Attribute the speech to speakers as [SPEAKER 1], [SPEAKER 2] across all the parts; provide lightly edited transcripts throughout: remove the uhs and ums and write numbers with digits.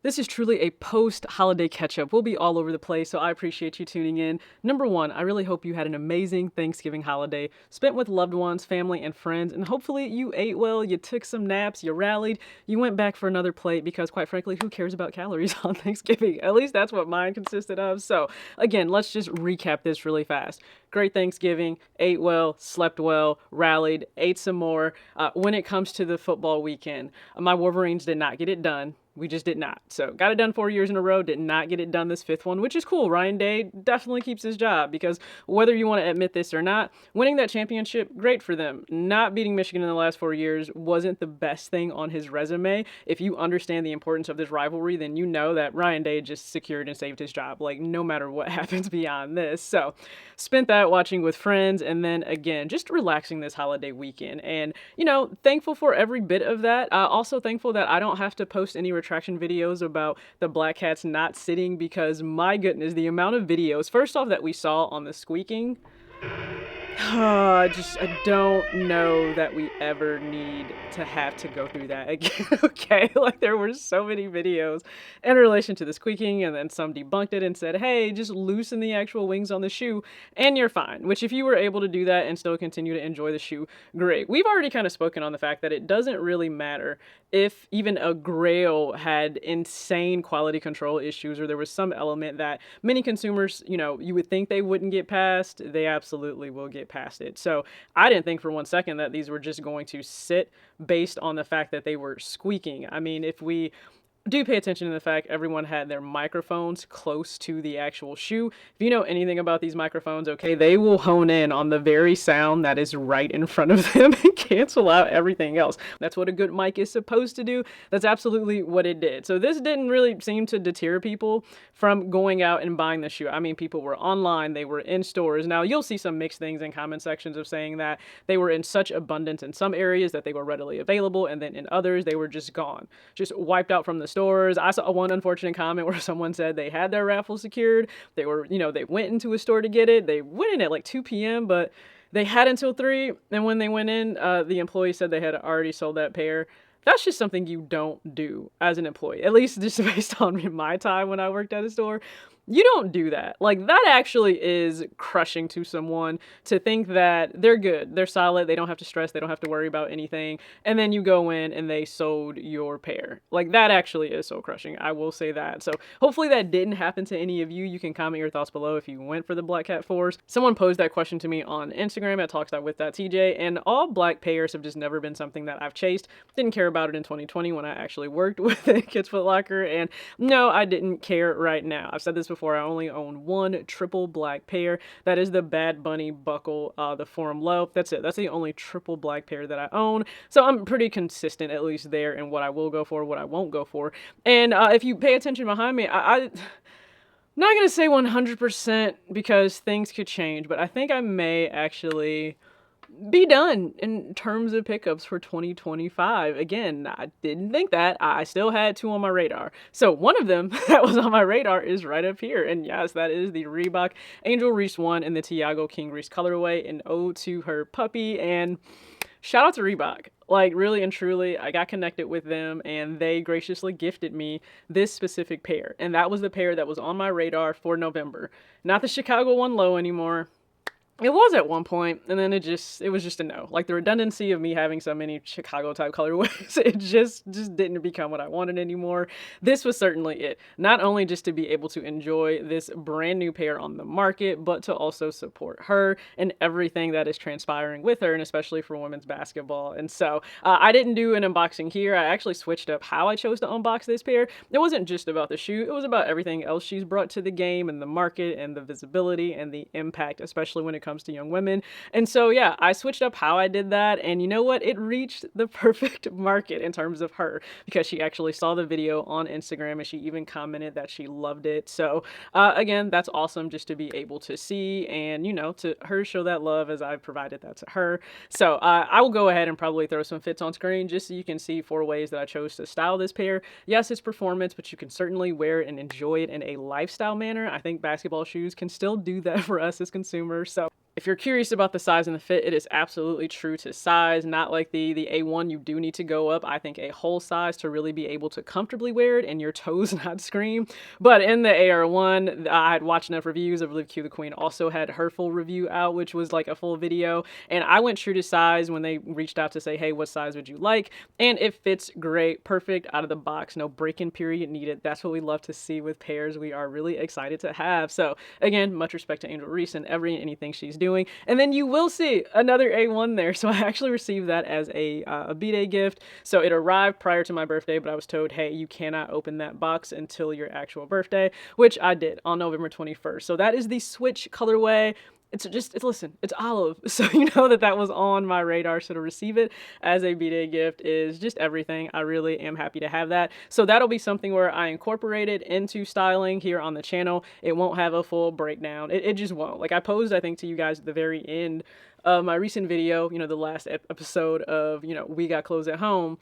[SPEAKER 1] This is truly a post-holiday catch-up. We'll be all over the place, so I appreciate you tuning in. Number one, I really hope you had an amazing Thanksgiving holiday, spent with loved ones, family, and friends, and hopefully you ate well, you took some naps, you rallied, you went back for another plate because, quite frankly, who cares about calories on Thanksgiving? At least that's what mine consisted of. So, again, let's just recap this really fast. Great Thanksgiving, ate well, slept well, rallied, ate some more. When it comes to the football weekend, my Wolverines did not get it done. We just did not. So got it done 4 years in a row, did not get it done this fifth one, which is cool. Ryan Day definitely keeps his job because whether you want to admit this or not, winning that championship, great for them. Not beating Michigan in the last 4 years wasn't the best thing on his resume. If you understand the importance of this rivalry, then you know that Ryan Day just secured and saved his job, like no matter what happens beyond this. So spent that watching with friends and then again, just relaxing this holiday weekend. And, thankful for every bit of that. Also thankful that I don't have to post any retraction videos about the black cats not sitting because my goodness, the amount of videos, first off, that we saw on the squeaking, I don't know that we ever need to have to go through that again. Okay, like there were so many videos in relation to the squeaking, and then some debunked it and said, hey, just loosen the actual wings on the shoe and you're fine. Which, if you were able to do that and still continue to enjoy the shoe, great. We've already kind of spoken on the fact that it doesn't really matter if even a Grail had insane quality control issues or there was some element that many consumers, you would think they wouldn't get past, they absolutely will get past it. So I didn't think for one second that these were just going to sit based on the fact that they were squeaking. I mean, if we do pay attention to the fact everyone had their microphones close to the actual shoe. If you know anything about these microphones, okay, they will hone in on the very sound that is right in front of them and cancel out everything else. That's what a good mic is supposed to do. That's absolutely what it did. So this didn't really seem to deter people from going out and buying the shoe. I mean, people were online, they were in stores. Now, you'll see some mixed things in comment sections of saying that they were in such abundance in some areas that they were readily available, and then in others, they were just gone, just wiped out from the stores. I saw one unfortunate comment where someone said they had their raffle secured. They were, they went into a store to get it. They went in at like 2 p.m., but they had until 3. And when they went in, the employee said they had already sold that pair. That's just something you don't do as an employee, at least just based on my time when I worked at a store. You don't do that. Like, that actually is crushing to someone to think that they're good, they're solid, they don't have to stress, they don't have to worry about anything, and then you go in and they sold your pair. Like, that actually is so crushing. I will say that. So hopefully that didn't happen to any of you. You can comment your thoughts below if you went for the Black Cat Force. Someone posed that question to me on Instagram at talks.with.tj, and all black pairs have just never been something that I've chased. Didn't care about it in 2020 when I actually worked with Kids Foot Locker, and no, I didn't care right now. I've said this before, I only own one triple black pair. That is the Bad Bunny buckle, the Forum Low. That's it. That's the only triple black pair that I own. So I'm pretty consistent, at least there, in what I will go for, what I won't go for. And if you pay attention behind me, I'm not going to say 100% because things could change, but I think I may actually be done in terms of pickups for 2025. Again, I didn't think that. I still had 2 on my radar. So one of them that was on my radar is right up here. And yes, that is the Reebok Angel Reese 1 in the Tiago King Reese colorway, an ode to her puppy. And shout out to Reebok. Like, really and truly, I got connected with them and they graciously gifted me this specific pair. And that was the pair that was on my radar for November. Not the Chicago one low anymore. It was at one point, and then it was just a no. Like, the redundancy of me having so many Chicago type colorways, it just didn't become what I wanted anymore. This was certainly it. Not only just to be able to enjoy this brand new pair on the market, but to also support her and everything that is transpiring with her, and especially for women's basketball. And so I didn't do an unboxing here. I actually switched up how I chose to unbox this pair. It wasn't just about the shoe. It was about everything else she's brought to the game and the market and the visibility and the impact, especially when it comes to young women. And so, yeah, I switched up how I did that. And you know what? It reached the perfect market in terms of her because she actually saw the video on Instagram and she even commented that she loved it. So again, that's awesome just to be able to see and, to her show that love as I've provided that to her. So I will go ahead and probably throw some fits on screen just so you can see 4 ways that I chose to style this pair. Yes, it's performance, but you can certainly wear it and enjoy it in a lifestyle manner. I think basketball shoes can still do that for us as consumers. So If you're curious about the size and the fit, it is absolutely true to size, not like the A1. You do need to go up, I think, a whole size to really be able to comfortably wear it and your toes not scream. But in the AR1, I had watched enough reviews. I believe Q the Queen also had her full review out, which was like a full video. And I went true to size when they reached out to say, hey, what size would you like? And it fits great, perfect out of the box, no break-in period needed. That's what we love to see with pairs we are really excited to have. So again, much respect to Angel Reese and anything she's doing. And then you will see another A1 there. So I actually received that as a B-Day gift. So it arrived prior to my birthday, but I was told, hey, you cannot open that box until your actual birthday, which I did on November 21st. So that is the Switch colorway. Listen, it's olive. So you know that was on my radar. So to receive it as a B-Day gift is just everything. I really am happy to have that. So that'll be something where I incorporate it into styling here on the channel. It won't have a full breakdown. It just won't. Like I posed, I think, to you guys at the very end of my recent video, you know, the last episode of, you know, We Got Clothes at Home.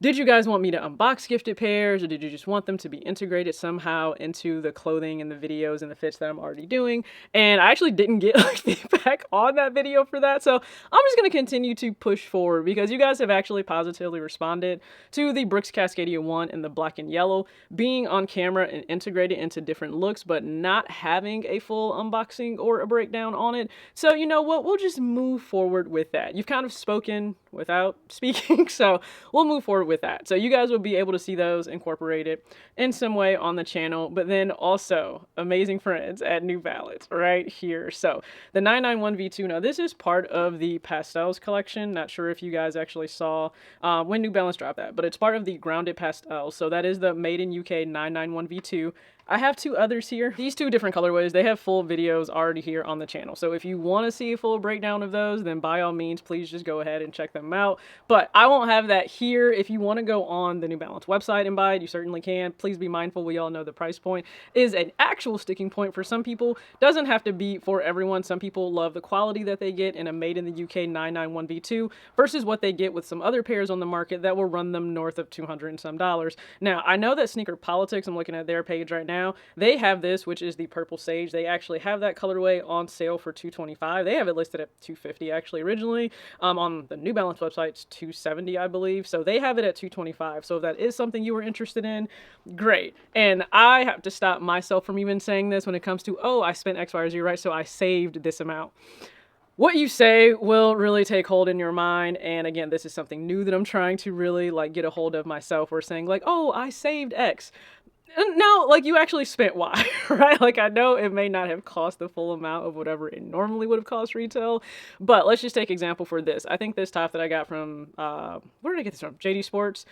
[SPEAKER 1] Did you guys want me to unbox gifted pairs, or did you just want them to be integrated somehow into the clothing and the videos and the fits that I'm already doing? And I actually didn't get like feedback on that video for that. So I'm just going to continue to push forward because you guys have actually positively responded to the Brooks Cascadia 1 in the black and yellow being on camera and integrated into different looks, but not having a full unboxing or a breakdown on it. So you know what? We'll just move forward with that. You've kind of spoken without speaking, so we'll move forward with that. So you guys will be able to see those incorporated in some way on the channel, but then also amazing friends at New Balance right here. So the 991 V2, now this is part of the Pastels collection. Not sure if you guys actually saw when New Balance dropped that, but it's part of the Grounded Pastels. So that is the Made in UK 991 V2. I have two others here. These two different colorways, they have full videos already here on the channel. So if you want to see a full breakdown of those, then by all means, please just go ahead and check them out. But I won't have that here. If you want to go on the New Balance website and buy it, you certainly can. Please be mindful. We all know the price point is an actual sticking point for some people. Doesn't have to be for everyone. Some people love the quality that they get in a Made in the UK 991 V2 versus what they get with some other pairs on the market that will run them north of $200 and some. Now, I know that Sneaker Politics, I'm looking at their page right now, they have this, which is the Purple Sage. They actually have that colorway on sale for $225. They have it listed at $250 actually originally. On the New Balance website, it's $270, I believe. So they have it at $225. So if that is something you were interested in, great. And I have to stop myself from even saying this when it comes to, oh, I spent X, Y, or Z, right? So I saved this amount. What you say will really take hold in your mind. And again, this is something new that I'm trying to really like get a hold of myself. We're saying like, oh, I saved X. No, like you actually spent Y, right? Like I know it may not have cost the full amount of whatever it normally would have cost retail, but let's just take example for this. I think this top that I got from, where did I get this from? JD Sports.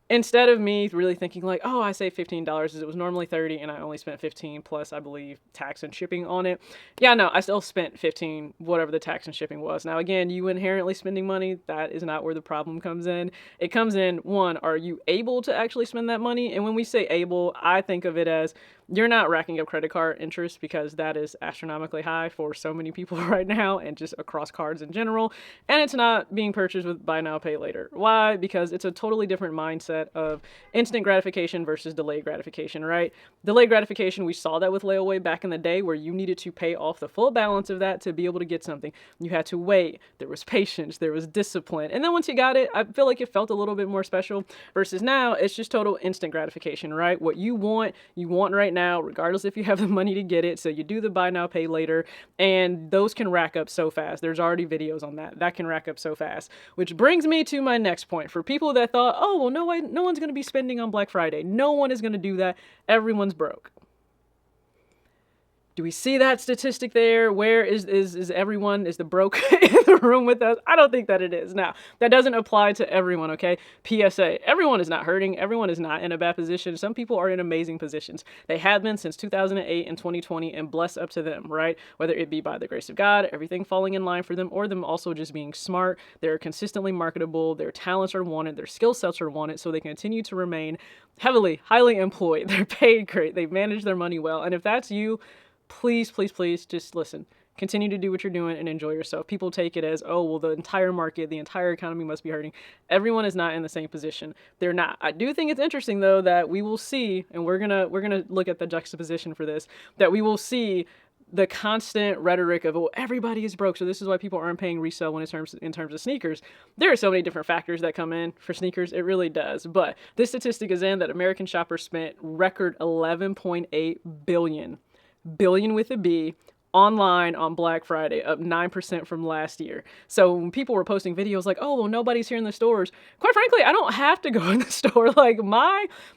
[SPEAKER 1] Instead of me really thinking like, oh, I saved $15, it was normally $30 and I only spent $15 plus, I believe, tax and shipping on it. Yeah, no, I still spent $15, whatever the tax and shipping was. Now, again, you inherently spending money, that is not where the problem comes in. It comes in, one, are you able to actually spend that money? And when we say able, I think of it as you're not racking up credit card interest because that is astronomically high for so many people right now and just across cards in general. And it's not being purchased with buy now, pay later. Why? Because it's a totally different mindset of instant gratification versus delayed gratification, right? Delayed gratification, we saw that with Layaway back in the day where you needed to pay off the full balance of that to be able to get something. You had to wait. There was patience. There was discipline. And then once you got it, I feel like it felt a little bit more special versus now it's just total instant gratification, right? What you want right now, regardless if you have the money to get it. So you do the buy now, pay later, and those can rack up so fast. There's already videos on that. That can rack up so fast, which brings me to my next point. For people that thought, oh, well, no one's going to be spending on Black Friday. No one is going to do that. Everyone's broke. Do we see that statistic there? Where is everyone, is the broke in the room with us? I don't think that it is. Now, that doesn't apply to everyone, okay? PSA, everyone is not hurting. Everyone is not in a bad position. Some people are in amazing positions. They have been since 2008 and 2020, and bless up to them, right? Whether it be by the grace of God, everything falling in line for them, or them also just being smart. They're consistently marketable. Their talents are wanted. Their skill sets are wanted, so they continue to remain highly employed. They're paid great. They manage their money well. And if that's you, please, please, please just listen. Continue to do what you're doing and enjoy yourself. People take it as, oh, well, the entire market, the entire economy must be hurting. Everyone is not in the same position. They're not. I do think it's interesting, though, that we will see, and we're gonna look at the juxtaposition for this, that we will see the constant rhetoric of, oh, everybody is broke, so this is why people aren't paying resale when in terms of sneakers. There are so many different factors that come in for sneakers. It really does. But this statistic is in that American shoppers spent record 11.8 billion with a B online on Black Friday, up 9% from last year. So when people were posting videos like, oh, well, nobody's here in the stores, quite frankly, I don't have to go in the store. Like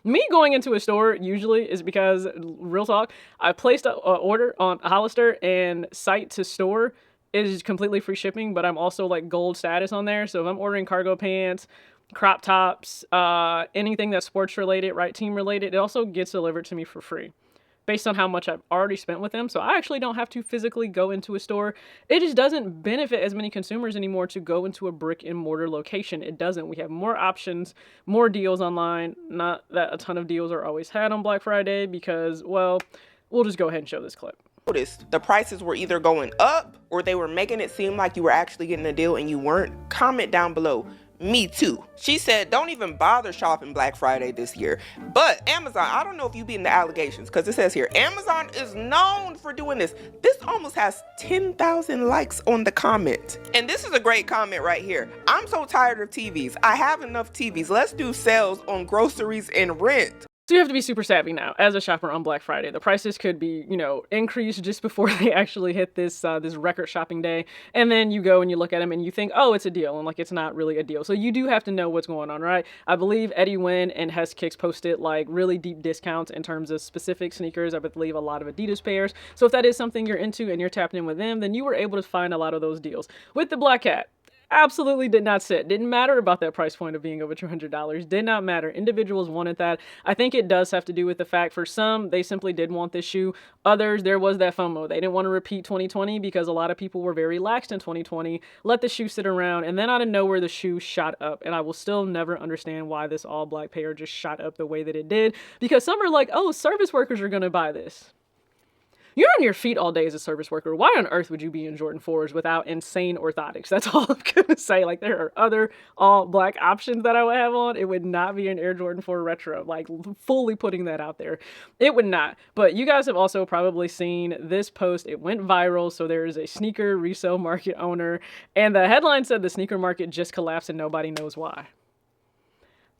[SPEAKER 1] me going into a store usually is because, real talk, I placed an order on Hollister, and site to store is completely free shipping, but I'm also like gold status on there. So if I'm ordering cargo pants, crop tops, anything that's sports related, right, team related, it also gets delivered to me for free based on how much I've already spent with them. So I actually don't have to physically go into a store. It just doesn't benefit as many consumers anymore to go into a brick and mortar location. It doesn't. We have more options, more deals online. Not that a ton of deals are always had on Black Friday because, well, we'll just go ahead and show this clip.
[SPEAKER 2] Noticed the prices were either going up or they were making it seem like you were actually getting a deal and you weren't. Comment down below. Me too. She said, don't even bother shopping Black Friday this year. But Amazon, I don't know if you be in the allegations, because it says here, Amazon is known for doing this. This almost has 10,000 likes on the comment. And this is a great comment right here. I'm so tired of TVs. I have enough TVs. Let's do sales on groceries and rent.
[SPEAKER 1] So you have to be super savvy now as a shopper on Black Friday. The prices could be, increased just before they actually hit this record shopping day. And then you go and you look at them and you think, oh, it's a deal. And like, it's not really a deal. So you do have to know what's going on, right? I believe Eddie Wynn and Hess Kicks posted like really deep discounts in terms of specific sneakers. I believe a lot of Adidas pairs. So if that is something you're into and you're tapping in with them, then you were able to find a lot of those deals. With the Black Cat, absolutely did not sit. Didn't matter about that price point of being over $200. Did not matter. Individuals wanted that. I think it does have to do with the fact for some, they simply did want this shoe. Others, there was that FOMO. They didn't want to repeat 2020 because a lot of people were very laxed in 2020, let the shoe sit around, and then out of nowhere, the shoe shot up. And I will still never understand why this all black pair just shot up the way that it did, because some are like, oh, service workers are going to buy this. You're on your feet all day as a service worker. Why on earth would you be in Jordan 4s without insane orthotics? That's all I'm going to say. Like, there are other all black options that I would have on. It would not be an Air Jordan 4 Retro. Like, fully putting that out there. It would not. But you guys have also probably seen this post. It went viral. So there is a sneaker resale market owner. And the headline said the sneaker market just collapsed and nobody knows why.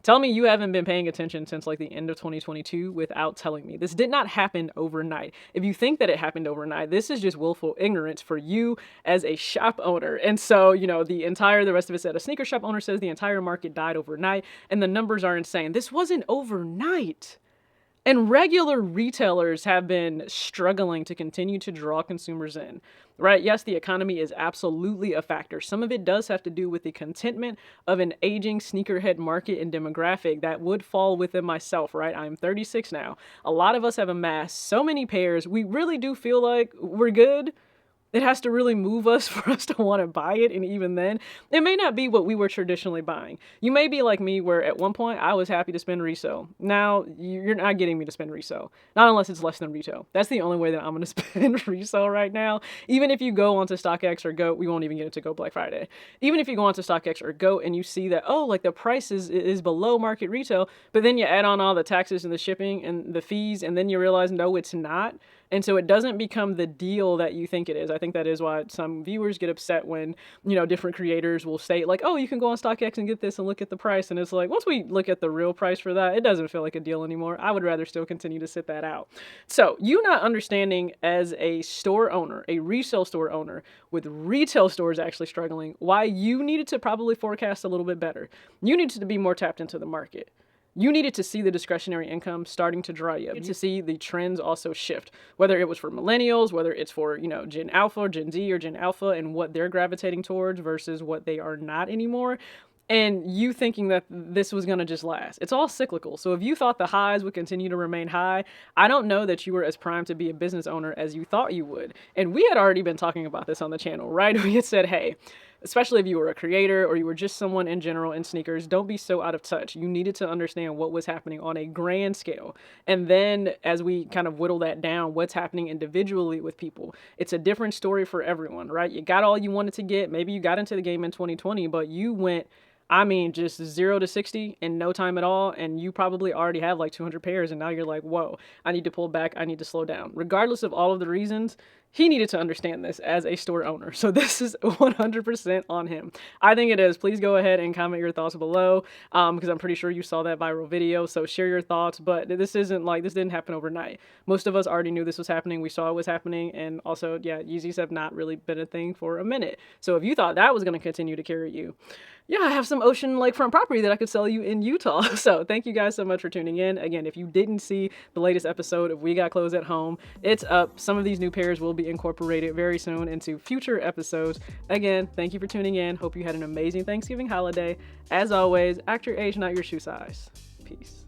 [SPEAKER 1] Tell me you haven't been paying attention since like the end of 2022 without telling me. This did not happen overnight. If you think that it happened overnight, this is just willful ignorance for you as a shop owner. And so, the rest of it said a sneaker shop owner says the entire market died overnight, and the numbers are insane. This wasn't overnight. And regular retailers have been struggling to continue to draw consumers in, right? Yes, the economy is absolutely a factor. Some of it does have to do with the contentment of an aging sneakerhead market and demographic that would fall within myself, right? I'm 36 now. A lot of us have amassed so many pairs. We really do feel like we're good. It has to really move us for us to want to buy it. And even then, it may not be what we were traditionally buying. You may be like me, where at one point I was happy to spend resale. Now you're not getting me to spend resale. Not unless it's less than retail. That's the only way that I'm going to spend resale right now. Even if you go onto StockX or Go, we won't even get into Go Black Friday. Even if you go onto StockX or Go and you see that, oh, like the price is below market retail, but then you add on all the taxes and the shipping and the fees, and then you realize, no, it's not. And so it doesn't become the deal that you think it is. I think that is why some viewers get upset when, different creators will state like, oh, you can go on StockX and get this and look at the price. And it's like, once we look at the real price for that, it doesn't feel like a deal anymore. I would rather still continue to sit that out. So you not understanding as a store owner, a resale store owner with retail stores actually struggling, why you needed to probably forecast a little bit better. You needed to be more tapped into the market. You needed to see the discretionary income starting to dry up, to see the trends also shift, whether it was for millennials, whether it's for, Gen Alpha or Gen Z or Gen Alpha and what they're gravitating towards versus what they are not anymore. And you thinking that this was going to just last. It's all cyclical. So if you thought the highs would continue to remain high, I don't know that you were as primed to be a business owner as you thought you would. And we had already been talking about this on the channel, right? We had said, hey, especially if you were a creator or you were just someone in general in sneakers, don't be so out of touch. You needed to understand what was happening on a grand scale. And then as we kind of whittle that down, what's happening individually with people, it's a different story for everyone, right? You got all you wanted to get. Maybe you got into the game in 2020, but you went, just 0 to 60 in no time at all. And you probably already have like 200 pairs. And now you're like, whoa, I need to pull back. I need to slow down. Regardless of all of the reasons, he needed to understand this as a store owner. So this is 100% on him. I think it is. Please go ahead and comment your thoughts below, because I'm pretty sure you saw that viral video. So share your thoughts, but this didn't happen overnight. Most of us already knew this was happening. We saw it was happening. And also, yeah, Yeezys have not really been a thing for a minute. So if you thought that was going to continue to carry you, yeah, I have some ocean lakefront property that I could sell you in Utah. So thank you guys so much for tuning in. Again, if you didn't see the latest episode of We Got Clothes at Home, it's up. Some of these new pairs will be incorporated very soon into future episodes. Again, thank you for tuning in. Hope you had an amazing Thanksgiving holiday. As always, act your age, not your shoe size. Peace.